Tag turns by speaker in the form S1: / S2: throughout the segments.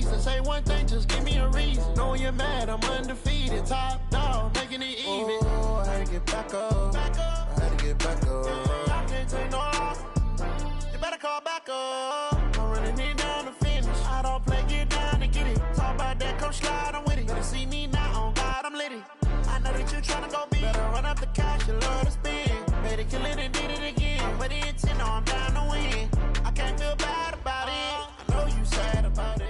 S1: reason. Say one thing, just give me a reason. Know you're mad, I'm undefeated. Top dog, making it even. Oh, I had to get back up. I had to get back up. I can't take no loss. You better call back up. I'm running it down to finish. I don't play, get down to get it. Talk about that, come slide, I'm with it. Better see me now, on God, I'm litty. I know that you tryna go big. Better run up the cash, you love to spin. Better kill it and did it again. But the intent, no, I'm down to win. I can't feel bad about it. I know you sad about it.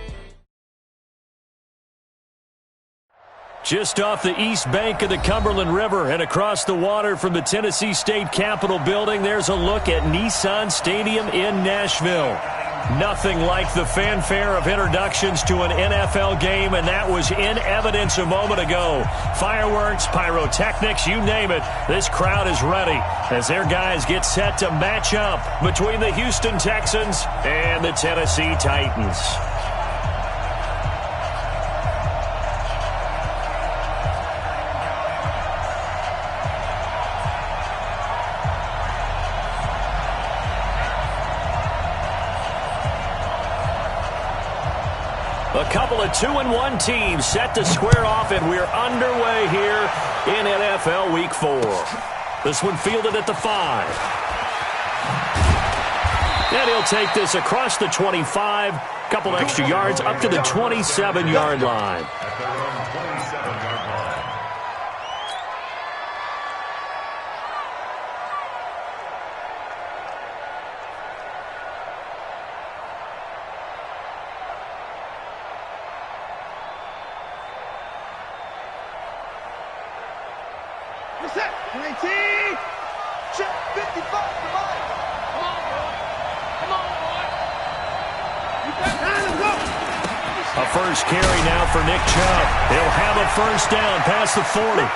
S2: Just off the east bank of the Cumberland River and across the water from the Tennessee State Capitol building, there's a look at Nissan Stadium in Nashville. Nothing like the fanfare of introductions to an NFL game, and that was in evidence a moment ago. Fireworks, pyrotechnics, you name it. This crowd is ready as their guys get set to match up between the Houston Texans and the Tennessee Titans. A couple of 2-1 teams set to square off, and we're underway here in NFL Week 4. This one fielded at the 5. And he'll take this across the 25, couple extra yards up to the 27-yard line. A first carry now for Nick Chubb. He'll have a first down past the 40.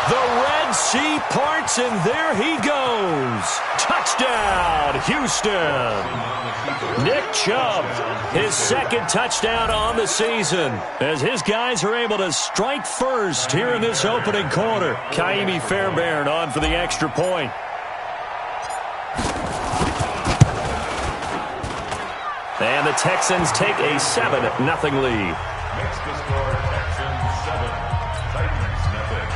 S2: The Red Sea parts, and there he goes. Touchdown, Houston. Nick Chubb, his second touchdown on the season, as his guys are able to strike first here in this opening quarter. Kaimi Fairbairn on for the extra point. And the Texans take a 7-0 lead.
S3: Next to score, Texans 7, Titans nothing.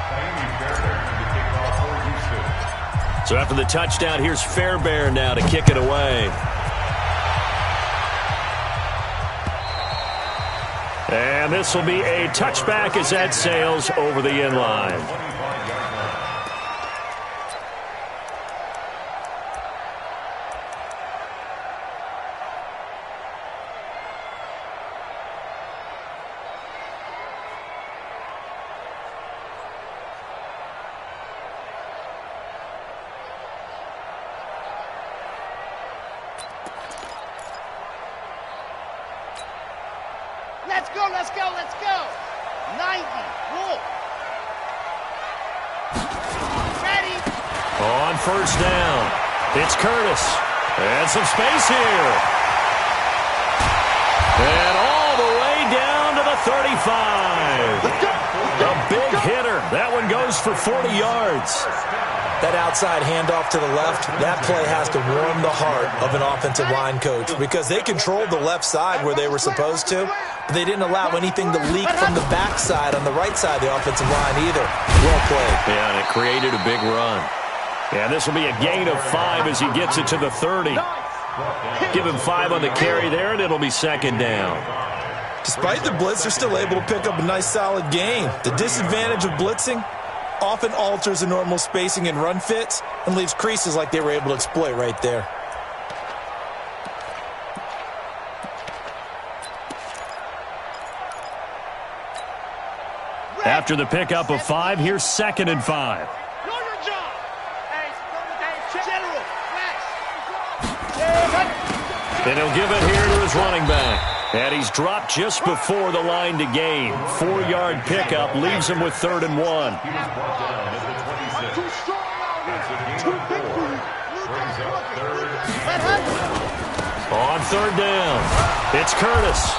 S3: Kaimi Fairbairn to kick off for Houston.
S2: So after the touchdown, here's Fairbairn now to kick it away. And this will be a touchback as that sails over the end line.
S4: Let's go. 90. Roll. Ready.
S2: On first down, it's Curtis. And some space here. And all the way down to the 35. A big hitter. That one goes for 40 yards.
S5: That outside handoff to the left, that play has to warm the heart of an offensive line coach because they controlled the left side where they were supposed to, but they didn't allow anything to leak from the backside on the right side of the offensive line either. Well played.
S2: Yeah, and it created a big run. Yeah, this will be a gain of 5 as he gets it to the 30. Give him 5 on the carry there, and it'll be second down.
S5: Despite the blitz, they're still able to pick up a nice solid gain. The disadvantage of blitzing often alters the normal spacing and run fits and leaves creases like they were able to exploit right there.
S2: After the pickup of 5, here's 2nd and 5. And he'll give it here to his running back. And he's dropped just before the line to gain. 4-yard pickup leaves him with 3rd and 1. On 3rd down, it's Curtis.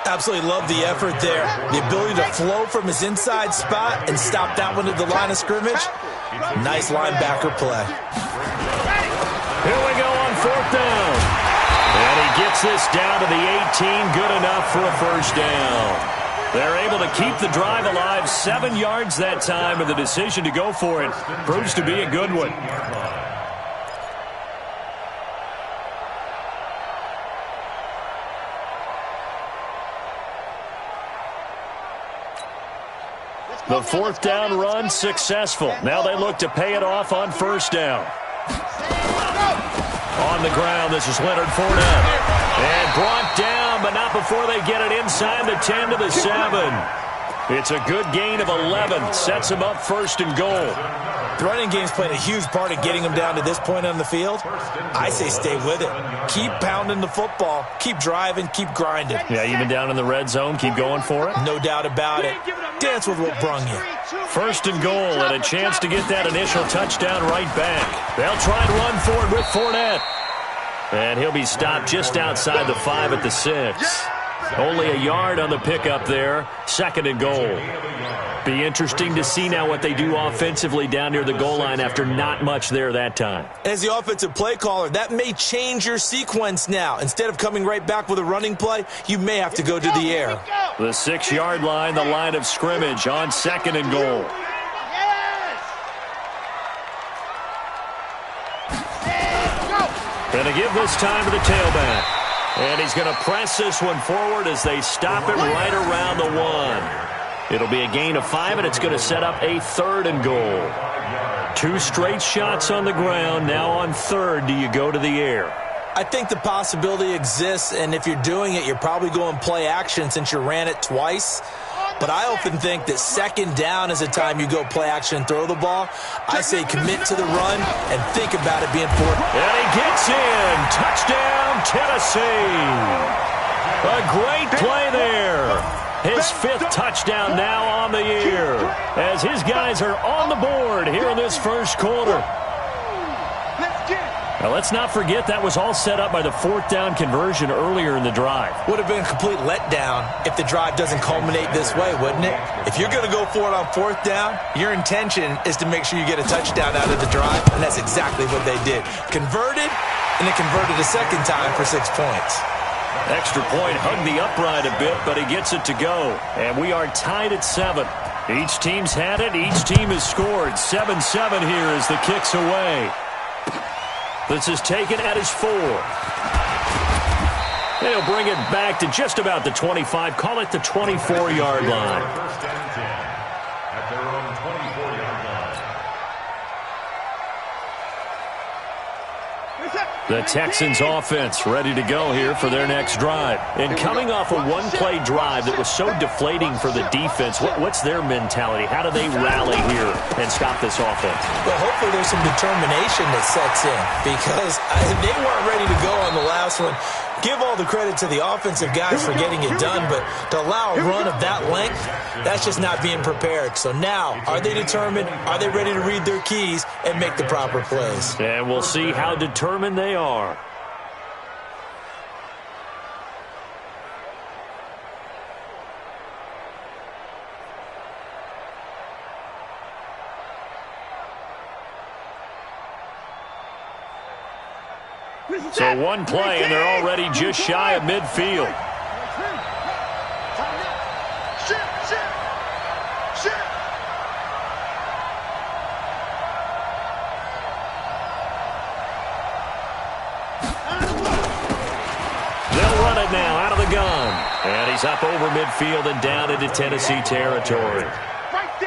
S5: Absolutely love the effort there. The ability to flow from his inside spot and stop that one at the line of scrimmage. Nice linebacker play.
S2: Here we go on 4th down. And he gets Gets this down to the 18. Good enough for a first down. They're able to keep the drive alive. 7 yards that time, and the decision to go for it proves to be a good one. The fourth down run successful. Now they look to pay it off on first down. On the ground, this is Leonard Fournette. And brought down, but not before they get it inside the 10 to the 7. It's a good gain of 11. Sets him up first and goal.
S5: The running game's playing a huge part in getting them down to this point on the field. I say stay with it. Keep pounding the football. Keep driving. Keep grinding.
S2: Yeah, even down in the red zone, keep going for it.
S5: No doubt about it. Dance with what brung you.
S2: First and goal, and a chance to get that initial touchdown right back. They'll try and run for it with Fournette. And he'll be stopped just outside the 5 at the 6. Only a yard on the pickup there. Second and goal. Be interesting to see now what they do offensively down near the goal line after not much there that time.
S5: As the offensive play caller, that may change your sequence now. Instead of coming right back with a running play, you may have to go to the air.
S2: The 6-yard line, the line of scrimmage on second and goal. Going to give this time to the tailback. And he's going to press this one forward as they stop it right around the 1. It'll be a gain of 5, and it's going to set up a third and goal. 2 straight shots on the ground. Now on third, do you go to the air?
S5: I think the possibility exists, and if you're doing it, you're probably going play action since you ran it twice. But I often think that second down is a time you go play action and throw the ball. I say commit to the run and think about it being fourth.
S2: And he gets in. Touchdown, Tennessee. A great play there. His 5th touchdown now on the year as his guys are on the board here in this first quarter. Now, let's not forget that was all set up by the 4th down conversion earlier in the drive.
S5: Would have been a complete letdown if the drive doesn't culminate this way, wouldn't it? If you're going to go for it on 4th down, your intention is to make sure you get a touchdown out of the drive, and that's exactly what they did. Converted, and it converted a second time for 6 points.
S2: Extra point hugged the upright a bit, but he gets it to go. And we are tied at 7. Each team's had it. Each team has scored. 7-7 here as the kick's away. This is taken at his 4. They'll bring it back to just about the 25. Call it the 24-yard line.
S3: First and 10 at their own 24-yard line.
S2: The Texans offense ready to go here for their next drive. And coming off a one-play drive that was so deflating for the defense, what's their mentality? How do they rally here and stop this offense?
S5: Well, hopefully there's some determination that sets in because they weren't ready to go on the last one. Give all the credit to the offensive guys for getting it done, but to allow a run of that length, that's just not being prepared. So now, are they determined? Are they ready to read their keys and make the proper plays?
S2: And we'll see how determined they are. So one play, and they're already just shy of midfield. They'll run it now out of the gun. And he's up over midfield and down into Tennessee territory.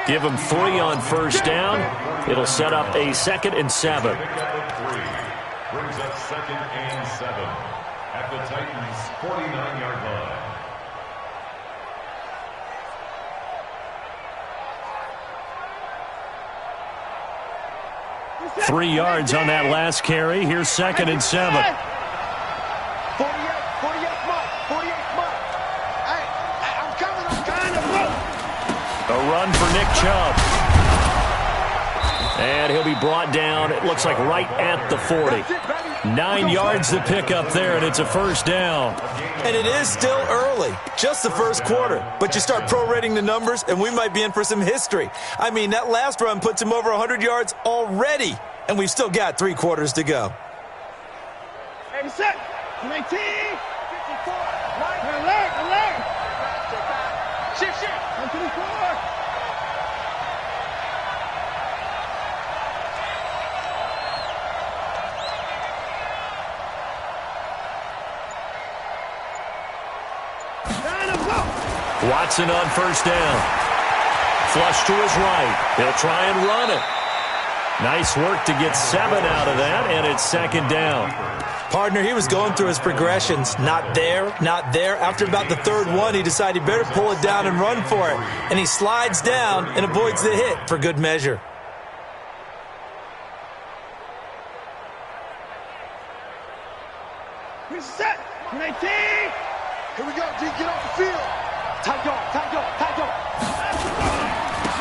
S2: Give him 3 on first down. It'll set up a 2nd and 7.
S3: Brings up 2nd and 7 at the Titans' 49-yard line.
S2: 3 yards on that last carry. Here's 2nd and 7.
S4: 48, come on. I'm coming.
S2: A run for Nick Chubb. And he'll be brought down, it looks like right at the 40. 9 yards to pick up there, and it's a first down.
S5: And it is still early, just the first quarter. But you start prorating the numbers, and we might be in for some history. I mean, that last run puts him over 100 yards already, and we've still got 3 quarters to go.
S4: 87, 19,
S2: Watson on first down. Flush to his right. He'll try and run it. Nice work to get 7 out of that, and it's second down.
S5: Partner, he was going through his progressions. Not there, not there. After about the third one, he decided he better pull it down and run for it. And he slides down and avoids the hit for good measure.
S4: Reset. 19. Here we go, G. Get off the field. Tight yard, tight yard, tight yard.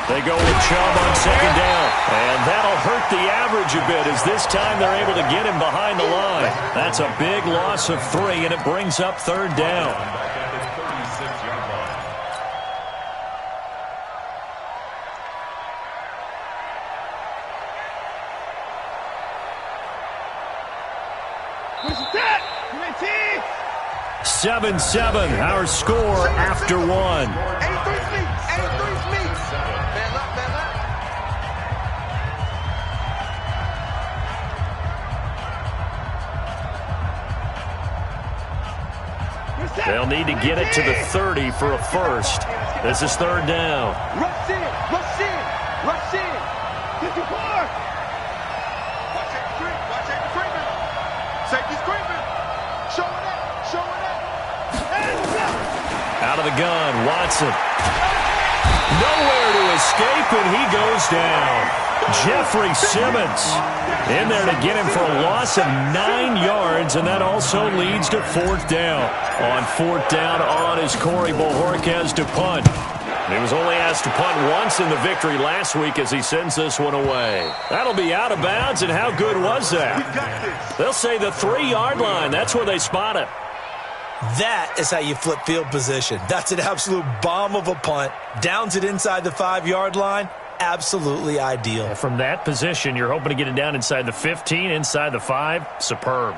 S2: They go with Chubb on second down. And that'll hurt the average a bit as this time they're able to get him behind the line. That's a big loss of 3, and it brings up third down.
S3: Back at the 36-yard line.
S4: Where's that? 19.
S2: 7-7, our score after 1.
S4: 83's me. 83's me. Man up, man up.
S2: They'll need to get it to the 30 for a first. This is third down.
S4: Rush in, rush in, rush in. 54. Watch it creeping. Safety's creeping. Show it up, show it up. Hands up.
S2: Out of the gun, Watson. Nowhere to escape, and he goes down. Jeffrey Simmons in there to get him for a loss of 9 yards, and that also leads to fourth down. On fourth down on is Corey Bojorquez to punt. He was only asked to punt once in the victory last week as he sends this one away. That'll be out of bounds, and how good was that? They'll say the 3-yard line. That's where they spot it.
S5: That is how you flip field position. That's an absolute bomb of a punt. Downs it inside the 5-yard line. Absolutely ideal.
S2: From that position, you're hoping to get it down inside the 15, inside the 5. Superb.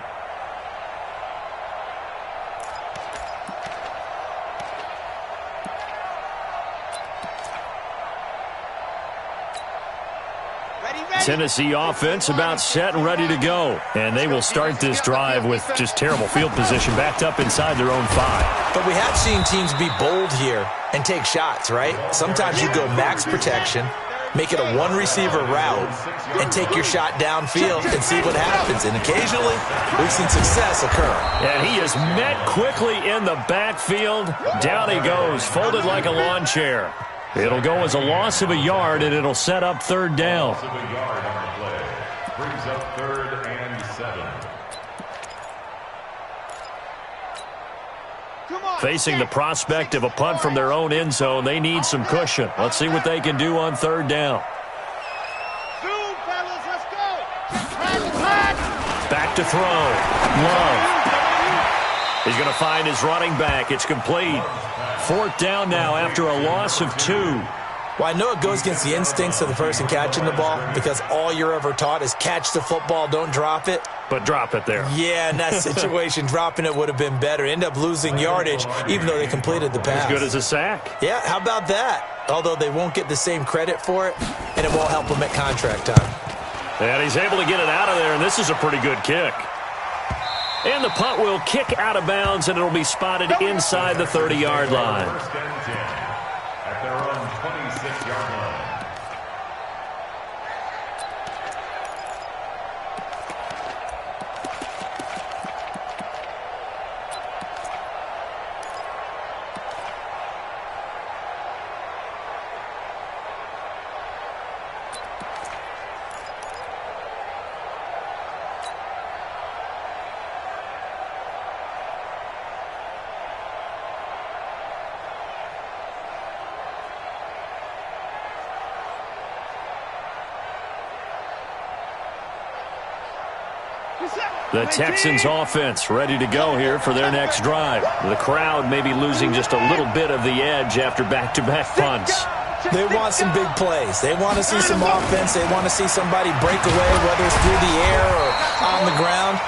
S2: Tennessee offense about set and ready to go. And they will start this drive with just terrible field position backed up inside their own 5.
S5: But we have seen teams be bold here and take shots, right? Sometimes you go max protection, make it a one-receiver route, and take your shot downfield and see what happens. And occasionally, we've seen success occur.
S2: And he is met quickly in the backfield. Down he goes, folded like a lawn chair. It'll go as a loss of a yard, and it'll set up third down.
S3: Loss of a yard on the play. Brings up 3rd and 7.
S2: Facing the prospect of a punt from their own end zone, they need some cushion. Let's see what they can do on third down. Back to throw. Love. He's going to find his running back. It's complete. Fourth down now after a loss of 2.
S5: Well, I know it goes against the instincts of the person catching the ball because all you're ever taught is catch the football, don't drop it.
S2: But drop it there.
S5: Yeah, in that situation, dropping it would have been better. End up losing yardage even though they completed the pass.
S2: As good as a sack.
S5: Yeah, how about that? Although they won't get the same credit for it, and it won't help them at contract time.
S2: And he's able to get it out of there, and this is a pretty good kick. And the punt will kick out of bounds, and it'll be spotted inside the 30-yard line.
S3: 1st and 10 at their own 26-yard line.
S2: The Texans offense ready to go here for their next drive. The crowd may be losing just a little bit of the edge after back-to-back punts.
S5: They want some big plays. They want to see some offense. They want to see somebody break away, whether it's through the air or on the ground.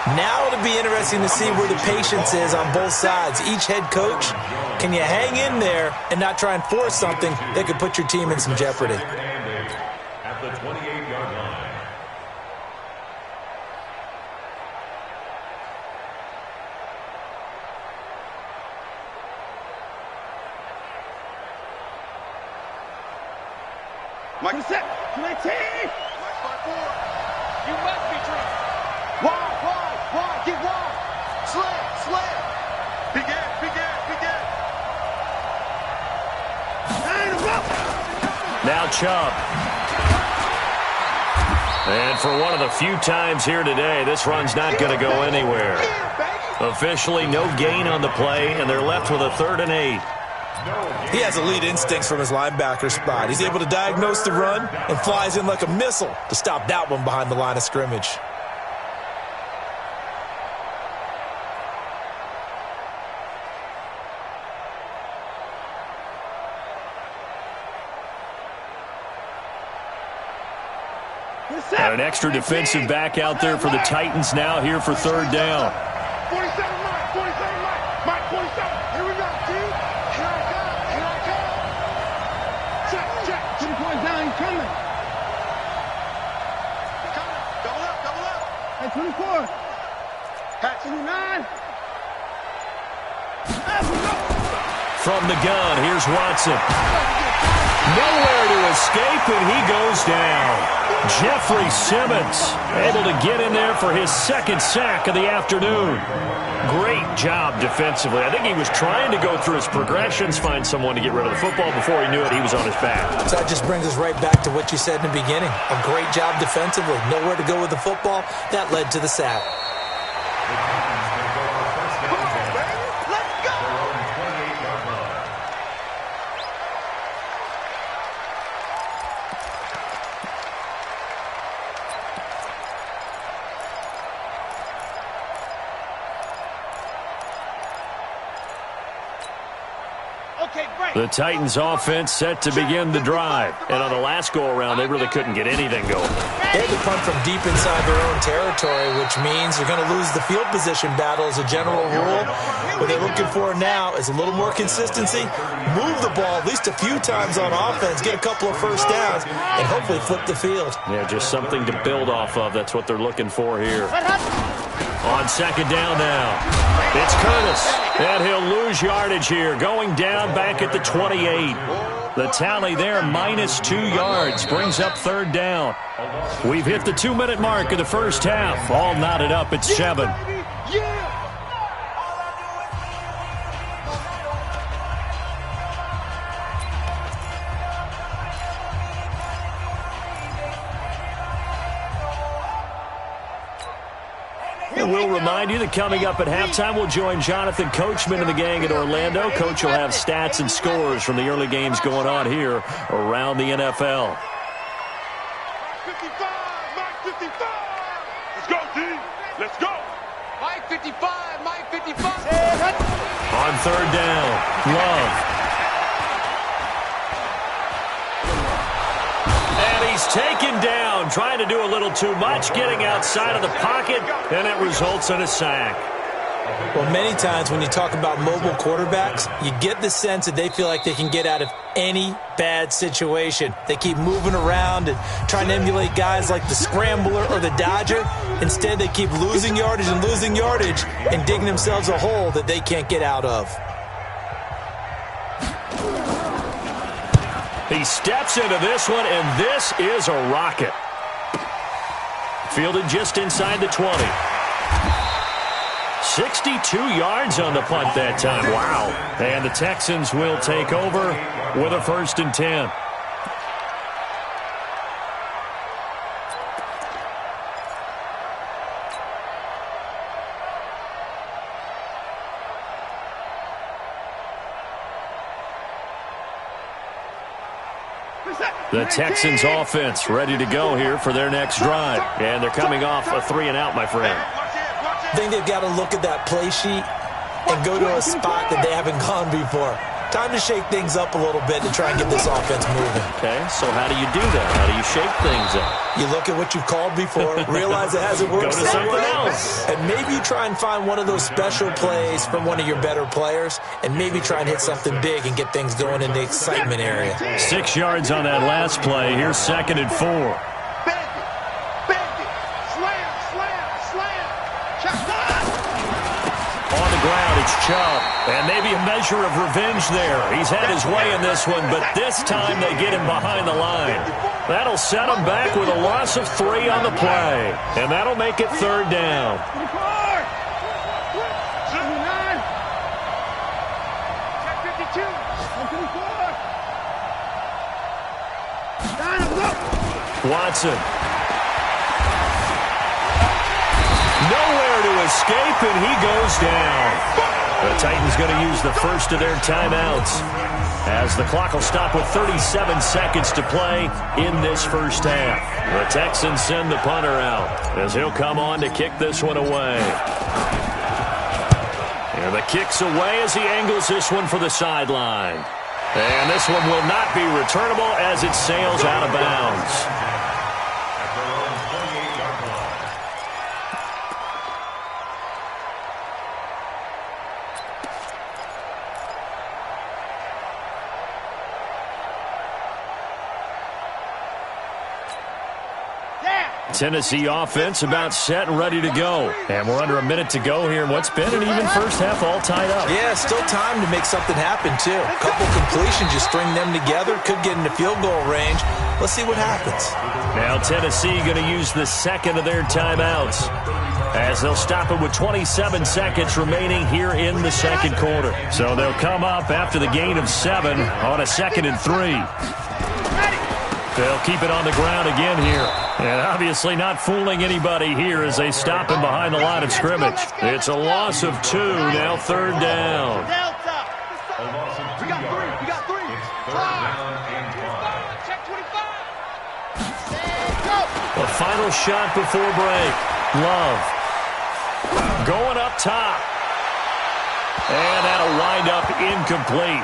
S5: Now it'll be interesting to see where the patience is on both sides. Each head coach, can you hang in there and not try and force something that could put your team in some jeopardy?
S3: At the 28-yard line.
S4: Mike, set. To my team. You must be drunk. Wide. Get wide. Slam. Begin.
S2: Now Chubb. And for one of the few times here today, this run's not going to go anywhere. Officially, no gain on the play, and they're left with a 3rd and 8.
S5: He has elite instincts from his linebacker spot. He's able to diagnose the run and flies in like a missile to stop that one behind the line of scrimmage.
S2: An extra defensive back out there for the Titans now here for 3rd down.
S4: 47 Mike, 47. Here we go, dude. Here I come. Check. 2 points down, he's coming. Double up. At 24. At 29.
S2: From the gun, here's Watson. Nowhere to escape, and he goes down. Jeffrey Simmons able to get in there for his 2nd sack of the afternoon. Great job defensively. I think he was trying to go through his progressions, find someone to get rid of the football. Before he knew it, he was on his back.
S5: So that just brings us right back to what you said in the beginning. A great job defensively. Nowhere to go with the football. That led to the sack.
S2: The Titans offense set to begin the drive. And on the last go-around, they really couldn't get anything going.
S5: They had to punt from deep inside their own territory, which means you're going to lose the field position battle as a general rule. What they're looking for now is a little more consistency, move the ball at least a few times on offense, get a couple of first downs, and hopefully flip the field.
S2: Yeah, just something to build off of. That's what they're looking for here. On 2nd down now, it's Curtis, and he'll lose yardage here, going down back at the 28. The tally there, -2 yards, brings up 3rd down. We've hit the 2-minute mark of the first half. All knotted up at 7. We'll remind you that coming up at halftime, we'll join Jonathan Coachman and the gang in Orlando. Coach will have stats and scores from the early games going on here around the NFL.
S4: 55. Let's go, D. Let's go. Mike 55.
S2: On 3rd down, Love. And he's taken down, trying to do a little too much, getting outside of the pocket, and it results in a sack.
S5: Well, many times when you talk about mobile quarterbacks, you get the sense that they feel like they can get out of any bad situation. They keep moving around and trying to emulate guys like the Scrambler or the Dodger. Instead, they keep losing yardage and digging themselves a hole that they can't get out of.
S2: He steps into this one, and this is a rocket. Fielded just inside the 20. 62 yards on the punt that time. Wow. And the Texans will take over with a 1st and 10. The Texans offense ready to go here for their next drive. And they're coming off a 3-and-out, my friend.
S5: I think they've got to look at that play sheet and go to a spot that they haven't gone before. Time to shake things up a little bit to try and get this offense moving.
S2: Okay, so how do you do that? How do you shake things up?
S5: You look at what you've called before, realize it hasn't worked
S2: Go to something else.
S5: and maybe you try and find one of those special plays from one of your better players, and maybe try and hit something big and get things going in the excitement area.
S2: 6 yards on that last play. Here's 2nd and 4. On the ground, it's Chubb. And maybe a measure of revenge there. He's had his way in this one, but this time they get him behind the line. That'll set him back with a loss of 3 on the play. And that'll make it 3rd down. Watson. Nowhere to escape, and he goes down. The Titans going to use the first of their timeouts as the clock will stop with 37 seconds to play in this first half. The Texans send the punter out as he'll come on to kick this one away. And the kick's away as he angles this one for the sideline. And this one will not be returnable as it sails out of bounds. Tennessee offense about set and ready to go. And we're under a minute to go here in what's been an even first half, all tied up.
S5: Yeah, still time to make something happen, too. A couple completions, you string them together, could get into field goal range. Let's see what happens.
S2: Now Tennessee going to use the second of their timeouts as they'll stop it with 27 seconds remaining here in the second quarter. So they'll come up after the gain of 7 on a 2nd and 3. They'll keep it on the ground again here. And obviously not fooling anybody here as they stop him behind the line of scrimmage. It's a loss of 2, now 3rd down.
S3: A loss of 2 yards. It's 3rd down and 5.
S2: The final shot before break. Love. Going up top. And that'll wind up incomplete.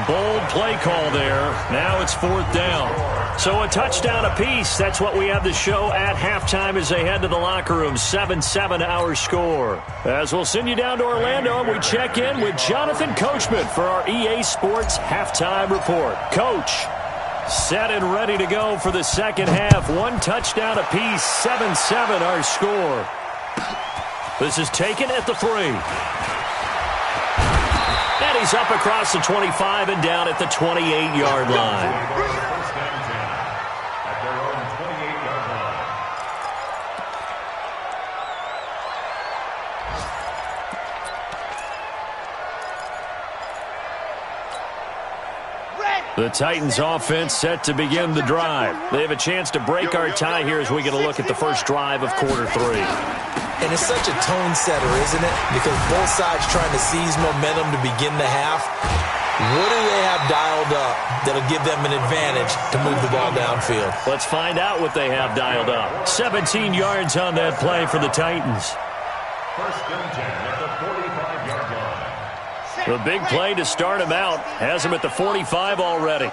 S2: Bold play call there. Now it's 4th down. So a touchdown apiece. That's what we have to show at halftime as they head to the locker room. 7-7 our score. As we'll send you down to Orlando, and we check in with Jonathan Coachman for our EA Sports halftime report. Coach, set and ready to go for the second half. 1 touchdown apiece. 7-7 our score. This is taken at the 3. And he's up across the 25 and down at the 28-yard line.
S3: First down 10 at their own 28-yard line.
S2: The Titans offense set to begin the drive. They have a chance to break our tie here as we get a look at the first drive of quarter 3.
S5: And it's such a tone setter, isn't it? Because both sides trying to seize momentum to begin the half. What do they have dialed up that'll give them an advantage to move the ball downfield?
S2: Let's find out what they have dialed up. 17 yards on that play for the Titans.
S3: First down 10 at the 45-yard line.
S2: The big play to start him out has him at the 45 already.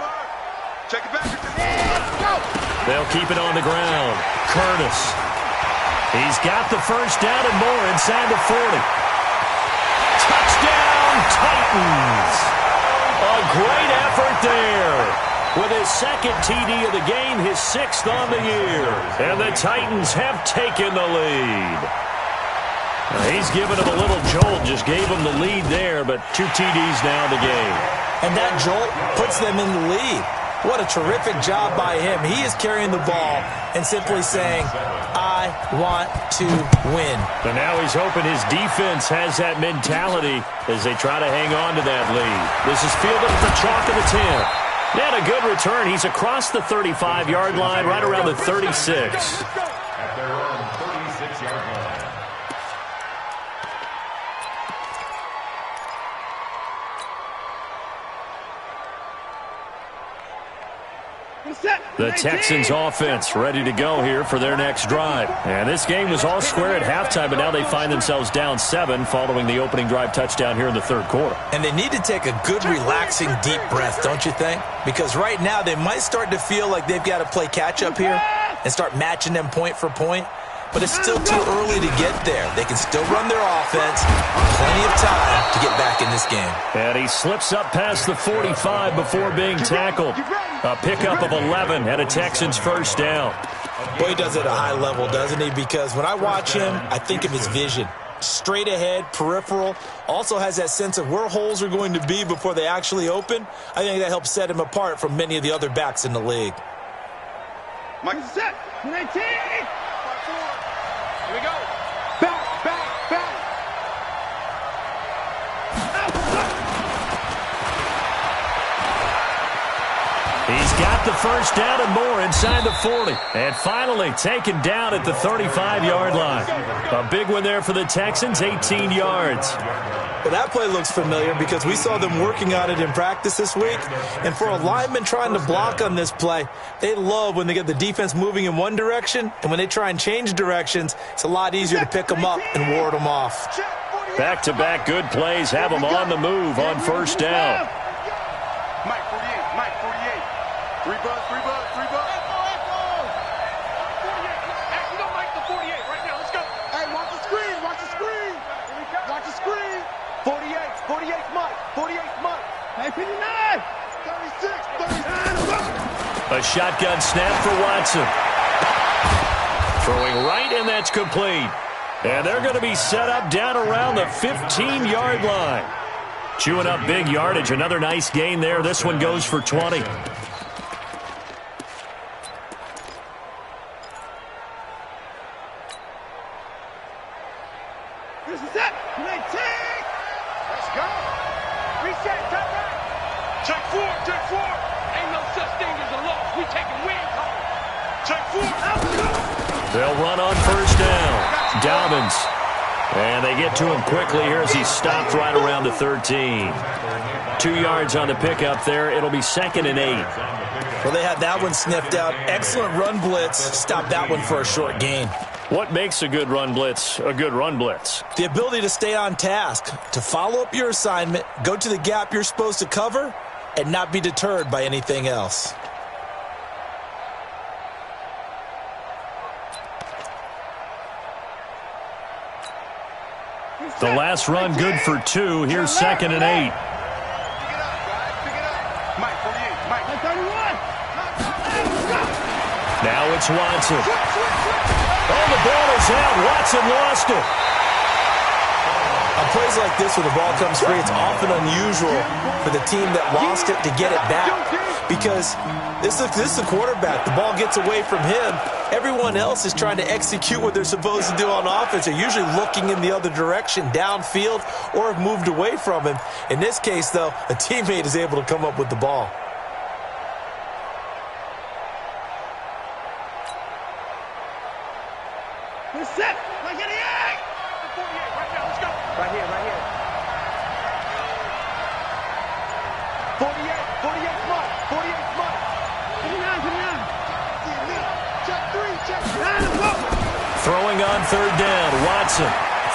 S4: Check it back.
S2: They'll keep it on the ground. Curtis. He's got the first down and more inside the 40. Touchdown, Titans. A great effort there. With his second TD of the game, his 6th on the year. And the Titans have taken the lead. He's given him a little jolt, just gave him the lead there, but 2 TDs now in the game.
S5: And that jolt puts them in the lead. What a terrific job by him. He is carrying the ball and simply saying, I want to win.
S2: And now he's hoping his defense has that mentality as they try to hang on to that lead. This is fielded at the chalk of the 10. And a good return. He's across the 35-yard line, right around the 36.
S3: At their own 36-yard line.
S2: The Texans offense ready to go here for their next drive. And this game was all square at halftime, but now they find themselves down 7 following the opening drive touchdown here in the third quarter.
S5: And they need to take a good, relaxing, deep breath, don't you think? Because right now they might start to feel like they've got to play catch-up here and start matching them point for point. But it's still too early to get there. They can still run their offense. Plenty of time to get back in this game.
S2: And he slips up past the 45 before being tackled. A pickup of 11 and a Texans first down.
S5: Boy, he does it at a high level, doesn't he? Because when I watch him, I think of his vision. Straight ahead, peripheral. Also has that sense of where holes are going to be before they actually open. I think that helps set him apart from many of the other backs in the league.
S4: Mike set. 19. Here we go. Back, back, back.
S2: He's got the first down and more inside the 40. And finally taken down at the 35-yard line. A big one there for the Texans, 18 yards.
S5: Well, that play looks familiar because we saw them working on it in practice this week. And for a lineman trying to block on this play, they love when they get the defense moving in one direction. And when they try and change directions, it's a lot easier to pick them up and ward them off.
S2: Back-to-back good plays have them on the move on first down.
S4: Mike 48, Mike 48. 3 bucks, 3 bucks, 3 bucks. Actually, don't Mike the 48 right now. Let's go. Hey, watch the screen, watch the screen. Watch the screen. 48, 48's Mike, 48's Mike. Hey, 59. 36, 39.
S2: A shotgun snap for Watson. Throwing right, and that's complete. And they're going to be set up down around the 15-yard line. Chewing up big yardage. Another nice gain there. This one goes for 20.
S4: This is it. 19. Let's go. Reset, top right. Check 4, check 4. Ain't no such thing as a loss. We taking wins home. Check 4.
S2: They'll run on first down. Dobbins. And they get to him quickly here as he stopped right around the 13. 2 yards on the pickup there. It'll be 2nd and 8.
S5: Well, they had that one sniffed out. Excellent run blitz. Stopped that one for a short gain.
S2: What makes a good run blitz a good run blitz?
S5: The ability to stay on task, to follow up your assignment, go to the gap you're supposed to cover, and not be deterred by anything else.
S2: The last run good for 2. Here's 2nd and 8.
S4: Pick it up, guys. Pick it up. Mike 48, Mike 31.
S2: Now it's Watson. Oh, the ball is out. Watson lost it.
S5: On plays like this where the ball comes free, it's often unusual for the team that lost it to get it back. Because this is the quarterback. The ball gets away from him. Everyone else is trying to execute what they're supposed to do on offense. They're usually looking in the other direction, downfield, or have moved away from him. In this case, though, a teammate is able to come up with the ball.
S4: We're set. Like any egg. 48 right now. Let's go. Right here, right here. 48, 48 Mike, 48 Mike. 59, 59. Check 3, check 9.
S2: Throwing on third down. Watson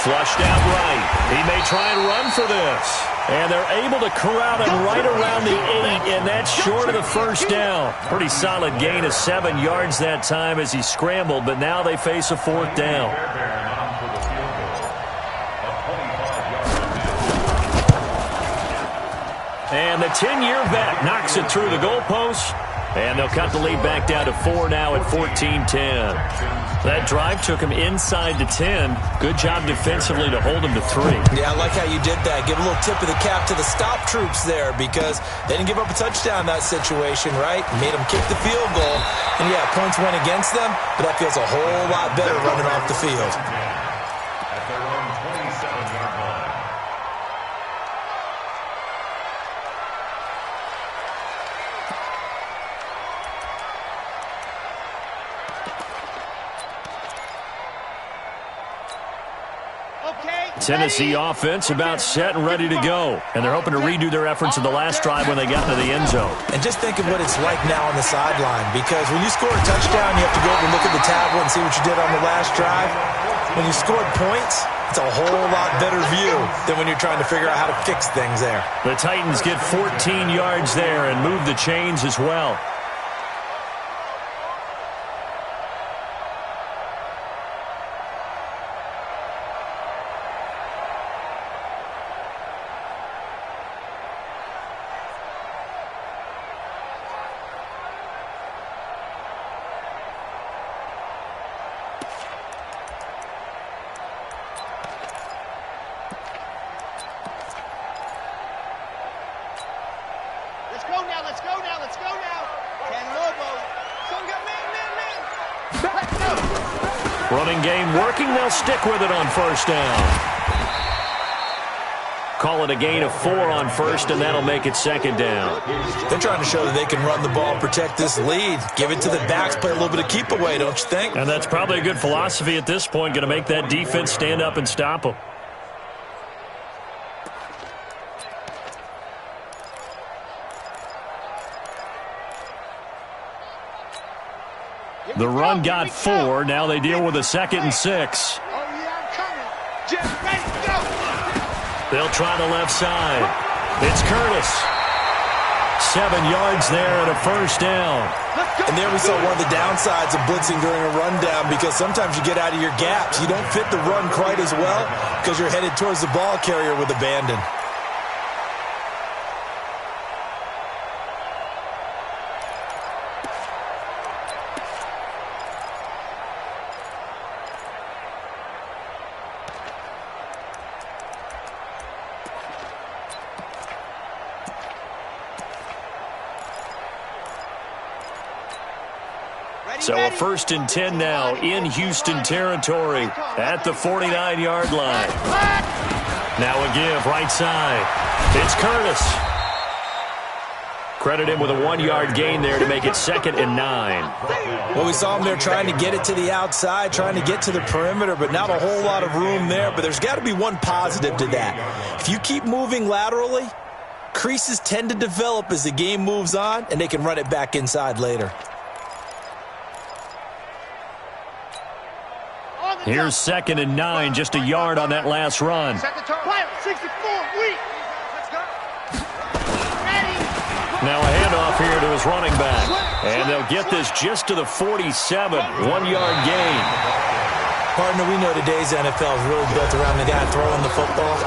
S2: flushed out right. He may try and run for this. And they're able to corral him right around the 8, and that's short of the first down. Pretty solid gain of 7 yards that time as he scrambled, but now they face a 4th down. And the 10-year vet knocks it through the goalpost, and they'll cut the lead back down to 4 now at 14-10. That drive took him inside the 10. Good job defensively to hold him to 3.
S5: Yeah, I like how you did that. Give a little tip of the cap to the stop troops there because they didn't give up a touchdown in that situation, right? Made them kick the field goal. And, yeah, points went against them, but that feels a whole lot better running off the field.
S3: At their own 27-yard line.
S2: Tennessee offense about set and ready to go. And they're hoping to redo their efforts in the last drive when they got into the end zone.
S5: And just think of what it's like now on the sideline, because when you score a touchdown, you have to go over and look at the tablet and see what you did on the last drive. When you scored points, it's a whole lot better view than when you're trying to figure out how to fix things there.
S2: The Titans get 14 yards there and move the chains as well. Running game working. They'll stick with it on first down. Call it a gain of 4 on first, and that'll make it second down.
S5: They're trying to show that they can run the ball and protect this lead. Give it to the backs, play a little bit of keep away, don't you think?
S2: And that's probably a good philosophy at this point, going to make that defense stand up and stop them. The run got 4. Now they deal with a 2nd and 6. They'll try the left side. It's Curtis. 7 yards there and a first down.
S5: And there we saw one of the downsides of blitzing during a rundown, because sometimes you get out of your gaps. You don't fit the run quite as well because you're headed towards the ball carrier with abandon.
S2: So a 1st and 10 now in Houston territory at the 49-yard line. Now a give right side. It's Curtis. Credit him with a 1-yard gain there to make it 2nd and 9.
S5: Well, we saw him there trying to get it to the outside, trying to get to the perimeter, but not a whole lot of room there. But there's got to be one positive to that. If you keep moving laterally, creases tend to develop as the game moves on, and they can run it back inside later.
S2: Here's 2nd and 9, just a yard on that last run. Now a handoff here to his running back. And they'll get this just to the 47, 1-yard gain.
S5: Partner, we know today's NFL is really built around the guy throwing the football.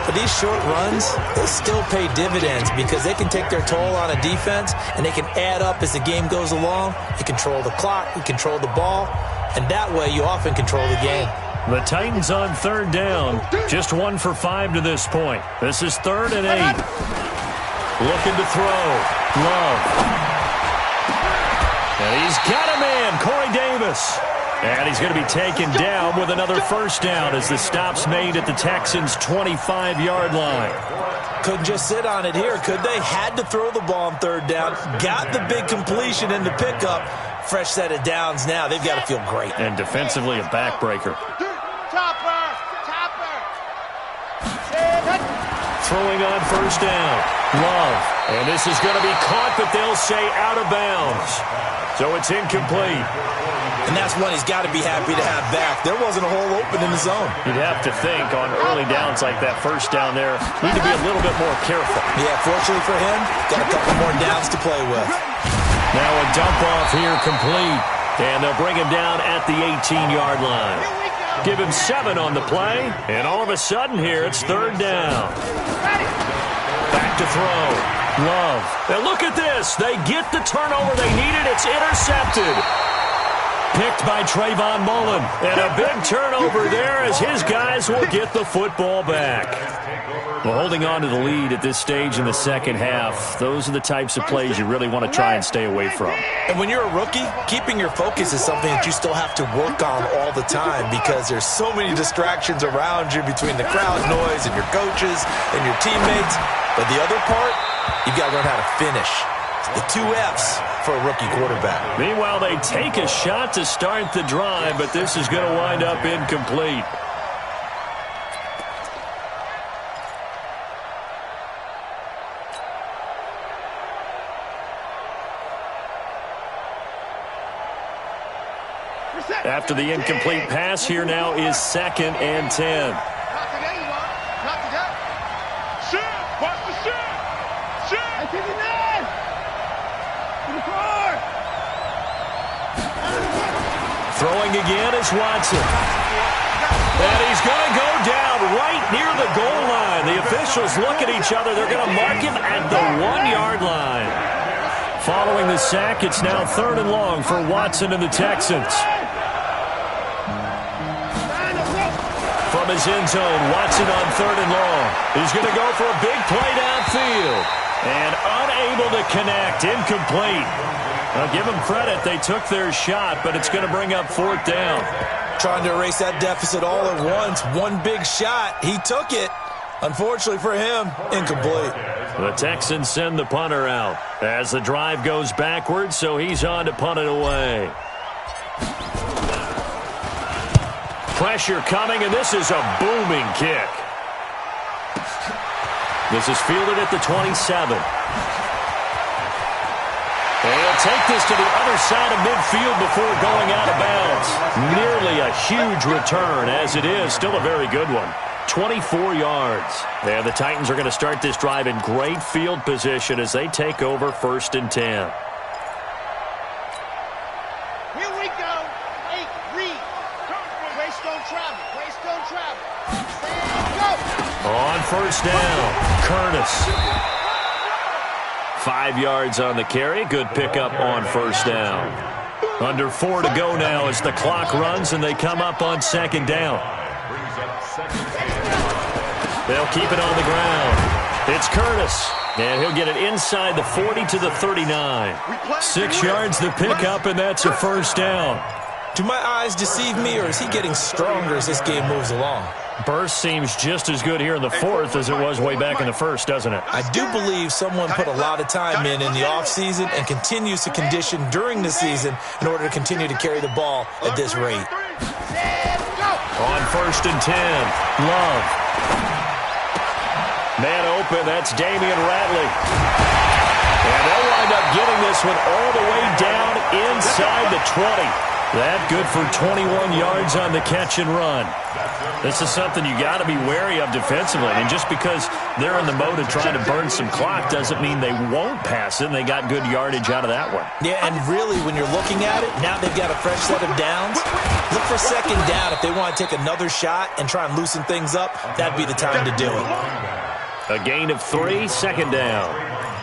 S5: But these short runs, they still pay dividends because they can take their toll on a defense, and they can add up as the game goes along. You control the clock, you control the ball, and that way you often control the game.
S2: The Titans on 3rd down. Just 1 for 5 to this point. This is 3rd and 8. Looking to throw. Love. And he's got a man, Corey Davis. And he's going to be taken down with another first down as the stop's made at the Texans' 25-yard line.
S5: Couldn't just sit on it here, could they? Had to throw the ball on 3rd down. Got the big completion in the pickup. Fresh set of downs now. They've got to feel great.
S2: And defensively, a backbreaker. Throwing on first down. Love. And this is going to be caught, but they'll say out of bounds. So it's incomplete.
S5: And that's one he's got to be happy to have back. There wasn't a hole open in the zone.
S2: You'd have to think on early downs like that, first down there, need to be a little bit more careful.
S5: Yeah, fortunately for him, got a couple more downs to play with.
S2: Now a dump off here complete. And they'll bring him down at the 18-yard line. Give him 7 on the play. And all of a sudden here, it's 3rd down. Back to throw. Love. And look at this. They get the turnover they needed. It's intercepted. Picked by Trayvon Mullen. And a big turnover there as his guys will get the football back. Well, holding on to the lead at this stage in the second half, those are the types of plays you really want to try and stay away from.
S5: And when you're a rookie, keeping your focus is something that you still have to work on all the time because there's so many distractions around you between the crowd noise and your coaches and your teammates. But the other part, you've got to learn how to finish. The 2 F's for a rookie quarterback.
S2: Meanwhile, they take a shot to start the drive, but this is going to wind up incomplete. After the incomplete pass, here now is 2nd and 10.
S4: Not today, Mark. Not today. Shit! Watch the shit! Shit! Hey, 59! To the car!
S2: Throwing again is Watson. And he's going to go down right near the goal line. The officials look at each other. They're going to mark him at the 1-yard line. Following the sack, it's now 3rd and long for Watson and the Texans. From his end zone, Watson on 3rd and long. He's going to go for a big play downfield. And unable to connect, incomplete. Now, give them credit. They took their shot, but it's going to bring up 4th down.
S5: Trying to erase that deficit all at once. One big shot. He took it. Unfortunately for him, incomplete.
S2: The Texans send the punter out as the drive goes backwards, so he's on to punt it away. Pressure coming, and this is a booming kick. This is fielded at the 27. They'll take this to the other side of midfield before going out of bounds. Nearly a huge return, as it is. Still a very good one. 24 yards. And the Titans are going to start this drive in great field position as they take over 1st and 10.
S4: Here we go. 8, read. Waste don't travel. Waste don't travel. Stand, go.
S2: On 1st down, Curtis. 5 yards on the carry. Good pickup on 1st down. Under 4 to go now as the clock runs and they come up on 2nd down. They'll keep it on the ground. It's Curtis. And he'll get it inside the 40 to the 39. 6 yards the pickup, and that's a 1st down.
S5: Do my eyes deceive me, or is he getting stronger as this game moves along?
S2: Burst seems just as good here in the 4th as it was way back in the 1st, doesn't it?
S5: I do believe someone put a lot of time in the offseason and continues to condition during the season in order to continue to carry the ball at this rate.
S2: On 1st and 10, Love. Man open, that's Damian Ratley. And they'll wind up getting this one all the way down inside the 20. That good for 21 yards on the catch and run. This is something you got to be wary of defensively. And just because they're in the mode of trying to burn some clock doesn't mean they won't pass it. And they got good yardage out of that one.
S5: Yeah, and really, when you're looking at it, now they've got a fresh set of downs. Look for 2nd down. If they want to take another shot and try and loosen things up, that'd be the time to do it.
S2: A gain of 3, 2nd down.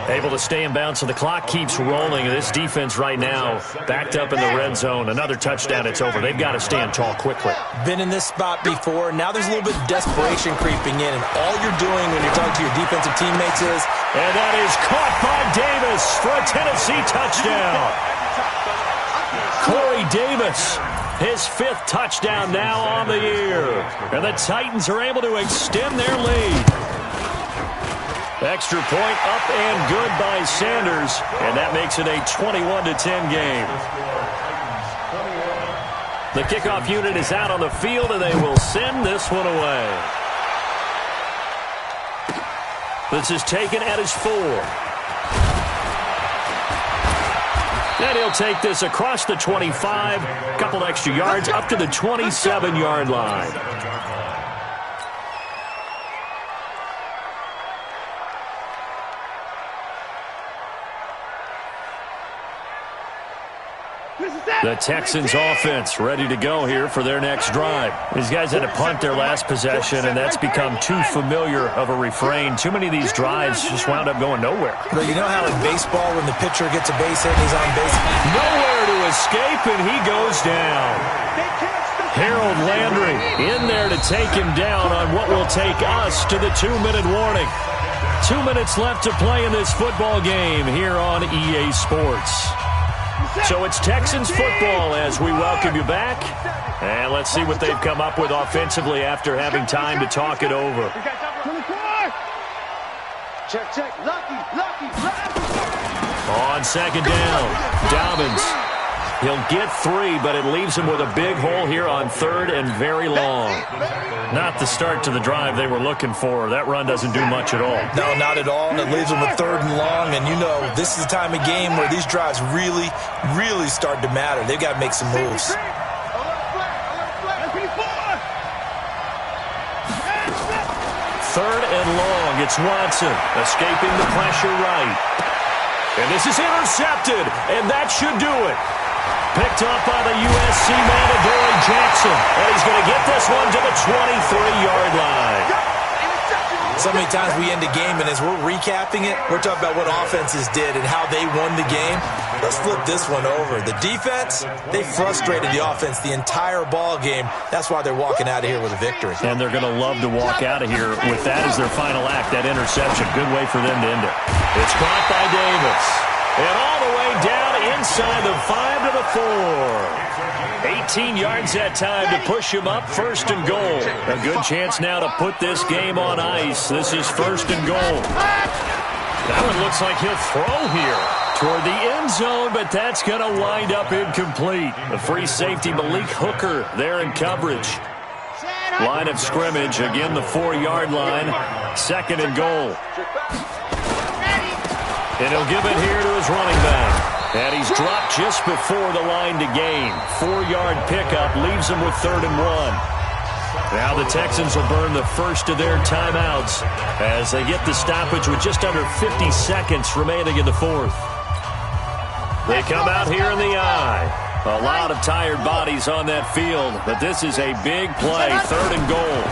S2: Able to stay in bounds, so the clock keeps rolling. This defense right now backed up in the red zone. Another touchdown, it's over. They've got to stand tall quickly.
S5: Been in this spot before. Now there's a little bit of desperation creeping in, and all you're doing when you're talking to your defensive teammates is...
S2: And that is caught by Davis for a Tennessee touchdown. Corey Davis, his 5th touchdown now on the year. And the Titans are able to extend their lead. Extra point up and good by Sanders, and that makes it a 21-10 game. The kickoff unit is out on the field, and they will send this one away. This is taken at his 4. And he'll take this across the 25, a couple extra yards up to the 27-yard line. The Texans offense ready to go here for their next drive. These guys had to punt their last possession, and that's become too familiar of a refrain. Too many of these drives just wound up going nowhere.
S5: But you know how in baseball when the pitcher gets a base hit and he's on base?
S2: Nowhere to escape, and he goes down. Harold Landry in there to take him down on what will take us to the 2-minute warning. 2 minutes left to play in this football game here on EA Sports. So it's Texans football as we welcome you back. And let's see what they've come up with offensively after having time to talk it over.
S4: Check. Lucky.
S2: On 2nd down, Dobbins. He'll get 3, but it leaves him with a big hole here on 3rd and very long. Not the start to the drive they were looking for. That run doesn't do much at all.
S5: No, not at all, and it leaves them with 3rd and long. And you know, this is the time of game where these drives really, really start to matter. They've got to make some moves.
S2: 3rd and long. It's Watson escaping the pressure right. And this is intercepted, and that should do it. Picked up by the USC man, Adoree Jackson. And he's going to get this one to the 23-yard line.
S5: So many times we end a game, and as we're recapping it, we're talking about what offenses did and how they won the game. Let's flip this one over. The defense, they frustrated the offense the entire ball game. That's why they're walking out of here with a victory.
S2: And they're going to love to walk out of here with that as their final act, that interception. Good way for them to end it. It's caught by Davis. And all the way down inside the 5 to the 4. 18 yards that time to push him up, 1st and goal. A good chance now to put this game on ice. This is 1st and goal. That one looks like he'll throw here toward the end zone, but that's going to wind up incomplete. The free safety, Malik Hooker, there in coverage. Line of scrimmage, again the 4-yard line. 2nd and goal. And he'll give it here to his running back. And he's dropped just before the line to gain. 4-yard pickup leaves him with 3rd and 1. Now the Texans will burn the first of their timeouts as they get the stoppage with just under 50 seconds remaining in the 4th. They come out here in the eye. A lot of tired bodies on that field, but this is a big play. 3rd and goal.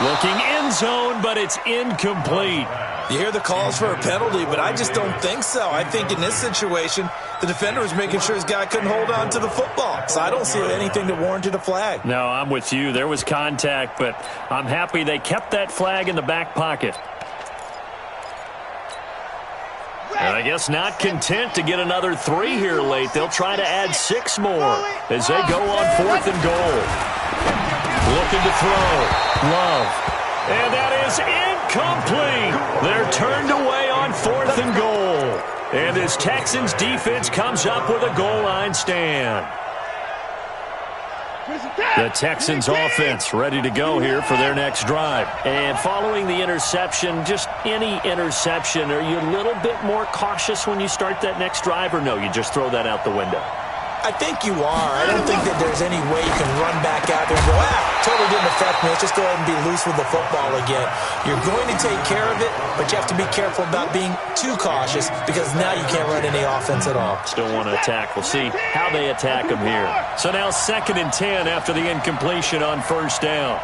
S2: Looking end zone, but it's incomplete.
S5: You hear the calls for a penalty, but I just don't think so. I think in this situation, the defender was making sure his guy couldn't hold on to the football. So I don't see anything that warranted a flag.
S2: No, I'm with you. There was contact, but I'm happy they kept that flag in the back pocket. And I guess not content to get another 3 here late. They'll try to add 6 more as they go on 4th and goal. Looking to throw. Love. And that is incomplete. They're turned away on 4th and goal. And this Texans defense comes up with a goal line stand. The Texans offense ready to go here for their next drive. And following the interception, just any interception, are you a little bit more cautious when you start that next drive, or no, you just throw that out the window?
S5: I think you are. I don't think that there's any way you can run back out there and go, totally didn't affect me. Let's just go ahead and be loose with the football again. You're going to take care of it, but you have to be careful about being too cautious because now you can't run any offense at all.
S2: Still want to attack. We'll see how they attack them here. So now 2nd and 10 after the incompletion on 1st down.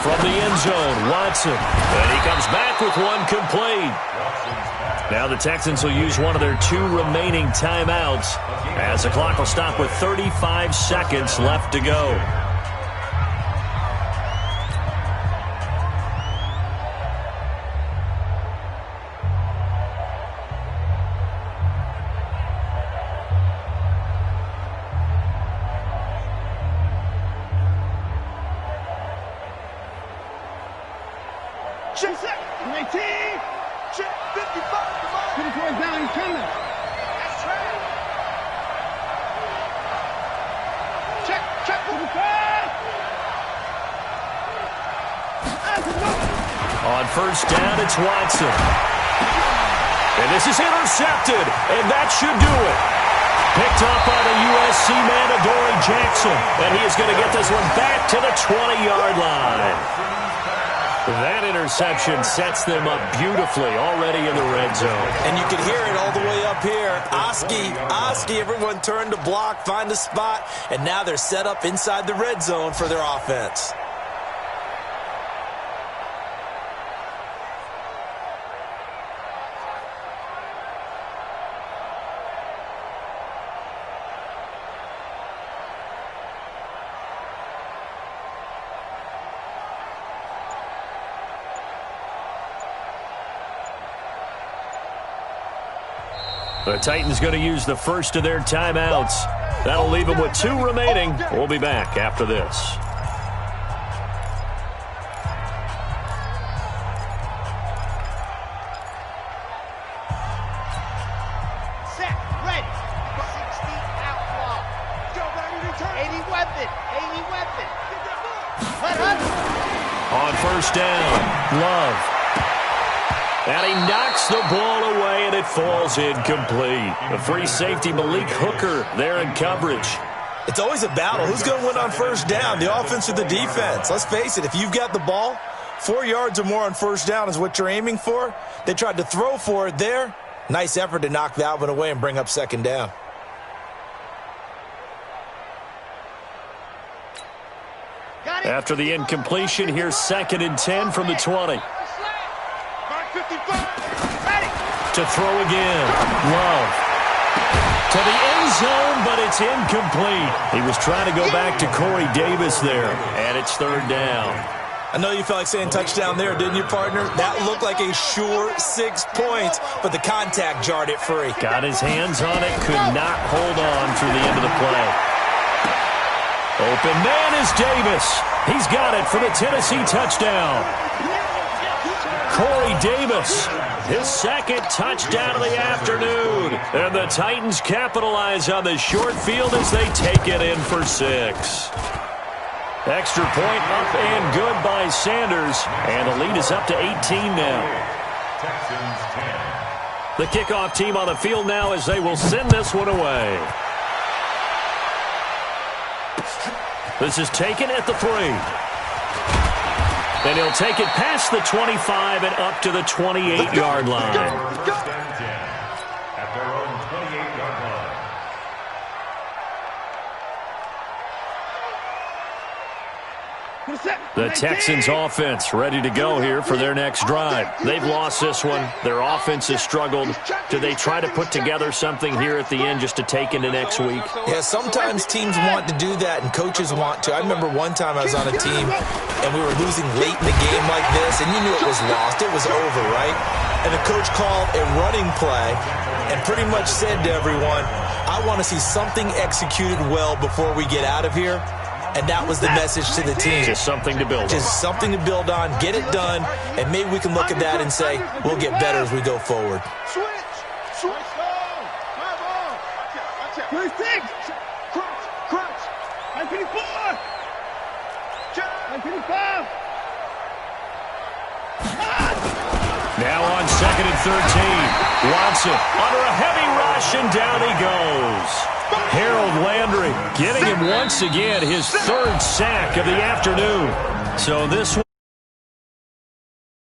S2: From the end zone, Watson. And he comes back with one complete. Now the Texans will use one of their 2 remaining timeouts as the clock will stop with 35 seconds left to go.
S4: Check 19. Check 55. Put it towards down. He's coming. That's right. Check 55.
S2: On 1st down, it's Watson. And this is intercepted, and that should do it. Picked up by the USC man, Adoree Jackson. And he is going to get this one back to the 20-yard line. That interception sets them up beautifully already in the red zone.
S5: And you can hear it all the way up here. Oski, everyone turned to block, find a spot, and now they're set up inside the red zone for their offense.
S2: The Titans going to use the first of their timeouts. That'll leave them with 2 remaining. We'll be back after this.
S4: Set, ready. 60 outlaw. Go, baby, return. 80 weapon.
S2: On 1st down, Love. And he knocks the ball away, and it falls incomplete. The free safety, Malik Hooker, there in coverage.
S5: It's always a battle. Who's going to win on first down, the offense or the defense? Let's face it, if you've got the ball, 4 yards or more on first down is what you're aiming for. They tried to throw for it there. Nice effort to knock that one away and bring up second down.
S2: After the incompletion, here's 2nd and 10 from the 20. To throw again. Love. To the end zone, but it's incomplete. He was trying to go back to Corey Davis there, and it's 3rd down.
S5: I know you felt like saying touchdown there, didn't you, partner? That looked like a sure 6 points, but the contact jarred it free.
S2: Got his hands on it, could not hold on through the end of the play. Open man is Davis. He's got it for the Tennessee touchdown. Corey Davis, his 2nd touchdown of the afternoon. And the Titans capitalize on the short field as they take it in for 6. Extra point up and good by Sanders. And the lead is up to 18 now. The kickoff team on the field now as they will send this one away. This is taken at the 3. And he'll take it past the 25 and up to the 28-yard line.
S3: At their own 28-yard line.
S2: The Texans offense ready to go here for their next drive. They've lost this one. Their offense has struggled. Do they try to put together something here at the end just to take into next week?
S5: Yeah, sometimes teams want to do that and coaches want to. I remember one time I was on a team and we were losing late in the game like this, and you knew it was lost. It was over, right? And the coach called a running play and pretty much said to everyone, I want to see something executed well before we get out of here. And that was the message to the team.
S2: Just something to build on.
S5: Just something to build on, get it done, and maybe we can look at that and say, we'll get better as we go forward.
S4: Switch. 26. Crunch. 954. 955.
S2: Now on 2nd and 13. Watson under a heavy rush, and down he goes. Harold Landry getting him once again his 3rd sack of the afternoon. So this one